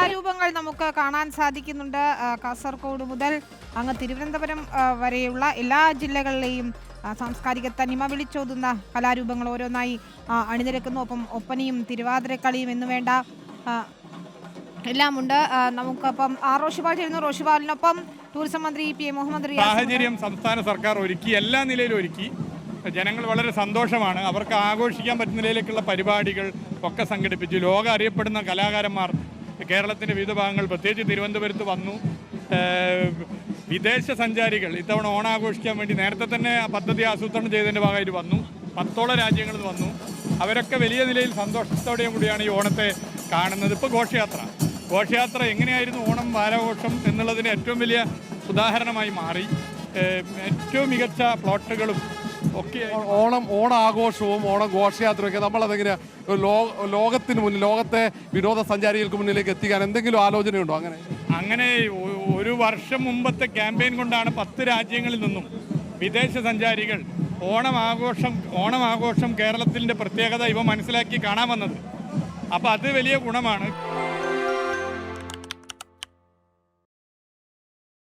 കലാരൂപങ്ങൾ നമുക്ക് കാണാൻ സാധിക്കുന്നുണ്ട്. കാസർഗോഡ് മുതൽ അങ്ങ് തിരുവനന്തപുരം വരെയുള്ള എല്ലാ ജില്ലകളിലെയും സാംസ്കാരിക തനിമ വിളിച്ചോതുന്ന കലാരൂപങ്ങൾ ഓരോന്നായി അണിനിരക്കുന്നു. ഒപ്പം ഒപ്പനയും തിരുവാതിരക്കളിയും എന്നുവേണ്ട എല്ലാമുണ്ട്. നമുക്കപ്പം റോഷിപാൽ ചെയ്യുന്നു. റോഷിപാലിനൊപ്പം ടൂറിസം മന്ത്രി പി എ മുഹമ്മദ് റിയാസ്. സാഹചര്യം സംസ്ഥാന സർക്കാർ ഒരുക്കി, എല്ലാ നിലയിലും ഒരുക്കി. ജനങ്ങൾ വളരെ സന്തോഷമാണ്. അവർക്ക് ആഘോഷിക്കാൻ പറ്റുന്ന നിലയിലേക്കുള്ള പരിപാടികൾ ഒക്കെ സംഘടിപ്പിച്ചു. ലോകം അറിയപ്പെടുന്ന കലാകാരന്മാർ കേരളത്തിൻ്റെ വിവിധ ഭാഗങ്ങൾ, പ്രത്യേകിച്ച് തിരുവനന്തപുരത്ത് വന്നു. വിദേശ സഞ്ചാരികൾ ഇത്തവണ ഓണാഘോഷിക്കാൻ വേണ്ടി നേരത്തെ തന്നെ പദ്ധതി ആസൂത്രണം ചെയ്തതിൻ്റെ ഭാഗമായിട്ട് വന്നു. 10ഓളം രാജ്യങ്ങളിൽ വന്നു. അവരൊക്കെ വലിയ നിലയിൽ സന്തോഷത്തോടെയും കൂടിയാണ് ഈ ഓണത്തെ കാണുന്നത്. ഇപ്പോൾ ഘോഷയാത്ര എങ്ങനെയായിരുന്നു ഓണം വാരാഘോഷം എന്നുള്ളതിന് ഏറ്റവും വലിയ ഉദാഹരണമായി മാറി. ഏറ്റവും മികച്ച പ്ലോട്ടുകളും ഒക്കെ ഓണാഘോഷവും ഓണം ഘോഷയാത്രയൊക്കെ നമ്മളതെങ്ങനെ ലോകത്തിന് മുന്നിൽ, ലോകത്തെ വിനോദസഞ്ചാരികൾക്ക് മുന്നിലേക്ക് എത്തിക്കാൻ എന്തെങ്കിലും ആലോചനയുണ്ടോ? അങ്ങനെ ഒരു വർഷം മുമ്പത്തെ ക്യാമ്പയിൻ കൊണ്ടാണ് 10 രാജ്യങ്ങളിൽ നിന്നും വിദേശ സഞ്ചാരികൾ ഓണമാഘോഷം കേരളത്തിൻ്റെ പ്രത്യേകത ഇവ മനസ്സിലാക്കി കാണാൻ വന്നത്. അപ്പോൾ അത് വലിയ ഗുണമാണ്.